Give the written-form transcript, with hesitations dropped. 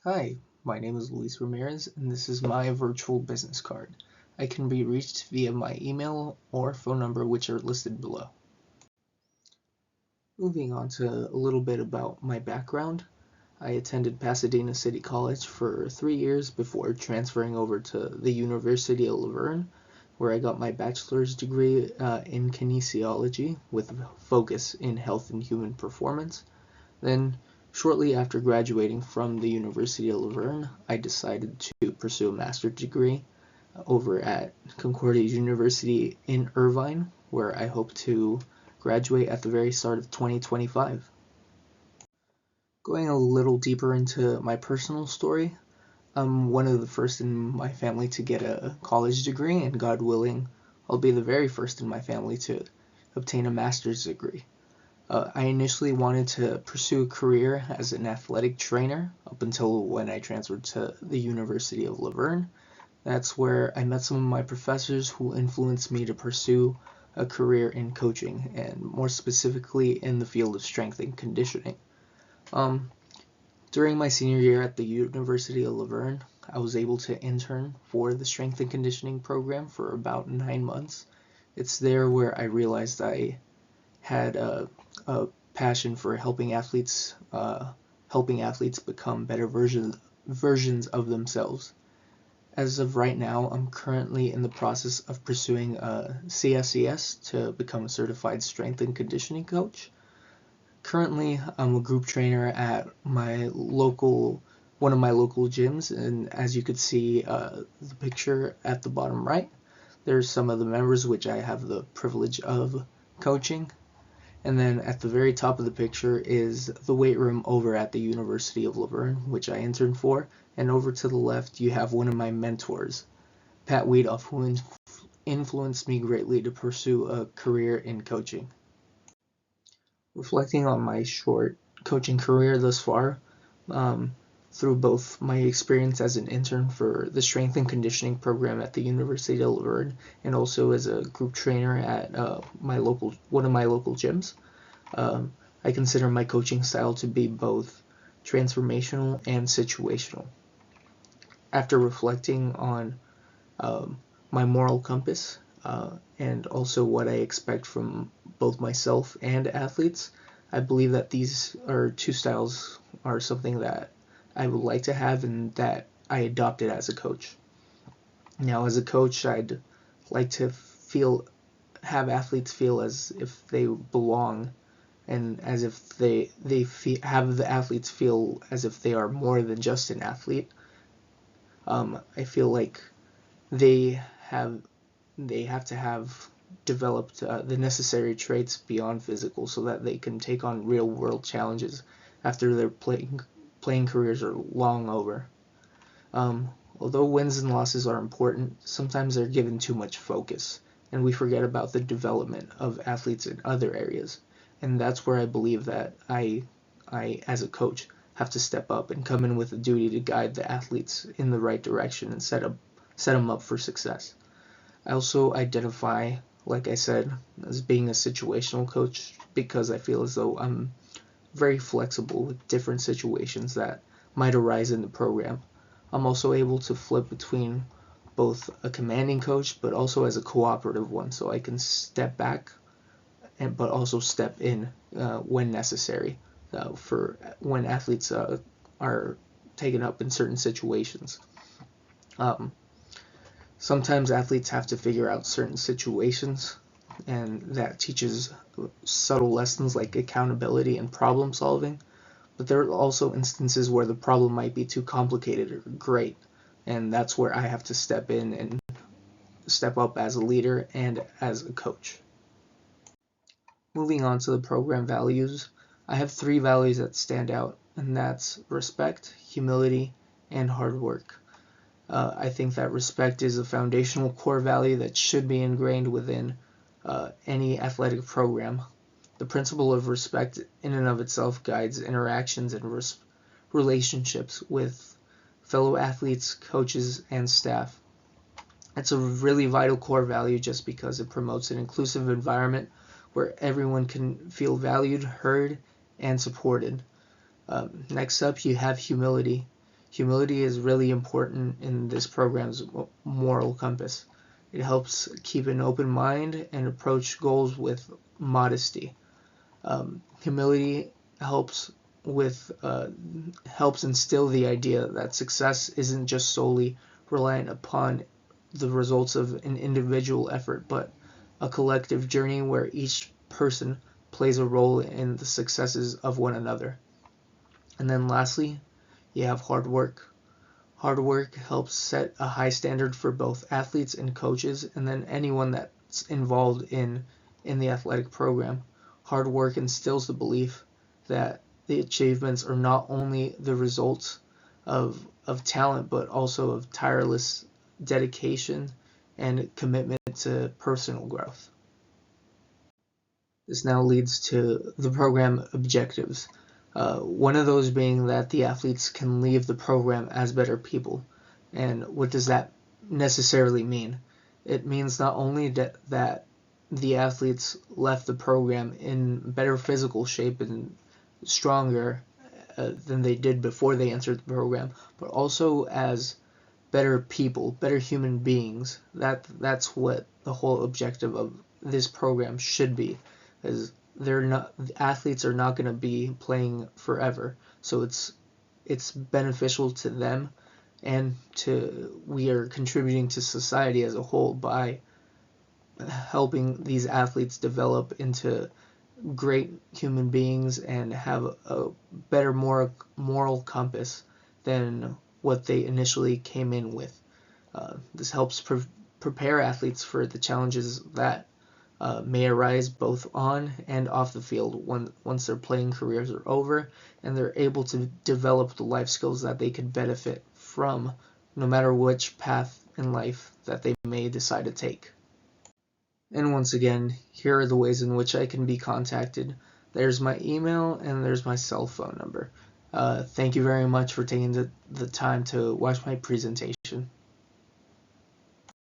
Hi, my name is Luis Ramirez, and this is my virtual business card. I can be reached via my email or phone number, which are listed below. Moving on to a little bit about my background, I attended Pasadena City College for 3 years before transferring over to the University of La Verne, where I got my bachelor's degree in kinesiology with a focus in health and human performance. Then, shortly after graduating from the University of La Verne, I decided to pursue a master's degree over at Concordia University in Irvine, where I hope to graduate at the very start of 2025. Going a little deeper into my personal story, I'm one of the first in my family to get a college degree, and God willing, I'll be the very first in my family to obtain a master's degree. I initially wanted to pursue a career as an athletic trainer up until when I transferred to the University of La Verne. That's where I met some of my professors who influenced me to pursue a career in coaching, and more specifically in the field of strength and conditioning. Um, During my senior year at the University of La Verne, I was able to intern for the strength and conditioning program for about 9 months. It's there where I realized I had a passion for helping athletes become better versions of themselves. As of right now, I'm currently in the process of pursuing a CSCS to become a certified strength and conditioning coach. Currently, I'm a group trainer at one of my local gyms, and as you could see, the picture at the bottom right, there's some of the members which I have the privilege of coaching. And then at the very top of the picture is the weight room over at the University of La Verne, which I interned for. And over to the left, you have one of my mentors, Pat Wiedoff, who influenced me greatly to pursue a career in coaching. Reflecting on my short coaching career thus far, um, through both my experience as an intern for the strength and conditioning program at the University of La Verne and also as a group trainer at one of my local gyms. I consider my coaching style to be both transformational and situational. After reflecting on um, my moral compass and also what I expect from both myself and athletes, I believe that these are two styles are something that I would like to have and that I adopted as a coach. Now, as a coach, I'd like to have athletes feel as if they belong and as if have the athletes feel as if they are more than just an athlete. I feel like they have they have to have developed the necessary traits beyond physical so that they can take on real world challenges after their playing careers are long over. Um, Although wins and losses are important, sometimes they're given too much focus, and we forget about the development of athletes in other areas. And that's where I believe that as a coach, have to step up and come in with a duty to guide the athletes in the right direction and set them up for success. I also identify, like I said, as being a situational coach because I feel as though I'm very flexible with different situations that might arise in the program. I'm also able to flip between both a commanding coach but also as a cooperative one, so I can step back but also step in when necessary for when athletes are taken up in certain situations. Um, Sometimes athletes have to figure out certain situations, and that teaches subtle lessons like accountability and problem solving. But there are also instances where the problem might be too complicated or great, and that's where I have to step in and step up as a leader and as a coach. Moving on to the program values, I have three values that stand out, and that's respect, humility, and hard work. I think that respect is a foundational core value that should be ingrained within any athletic program. The principle of respect in and of itself guides interactions and relationships with fellow athletes, coaches, and staff. It's a really vital core value just because it promotes an inclusive environment where everyone can feel valued, heard, and supported. Next up, you have humility. Humility is really important in this program's moral compass. It helps keep an open mind and approach goals with modesty. Humility helps instill the idea that success isn't just solely reliant upon the results of an individual effort, but a collective journey where each person plays a role in the successes of one another. And then lastly, you have hard work. Hard work helps set a high standard for both athletes and coaches, and then anyone that's involved in the athletic program. Hard work instills the belief that the achievements are not only the results of talent, but also of tireless dedication and commitment to personal growth. This now leads to the program objectives. One of those being that the athletes can leave the program as better people. And what does that necessarily mean? It means not only that the athletes left the program in better physical shape and stronger than they did before they entered the program, but also as better people, better human beings. That's what the whole objective of this program should be. Is the athletes are not going to be playing forever, so it's beneficial to them, and we are contributing to society as a whole by helping these athletes develop into great human beings and have a better moral compass than what they initially came in with. This helps prepare athletes for the challenges that may arise both on and off the field once their playing careers are over, and they're able to develop the life skills that they could benefit from no matter which path in life that they may decide to take. And once again, here are the ways in which I can be contacted. There's my email and there's my cell phone number. Thank you very much for taking the time to watch my presentation.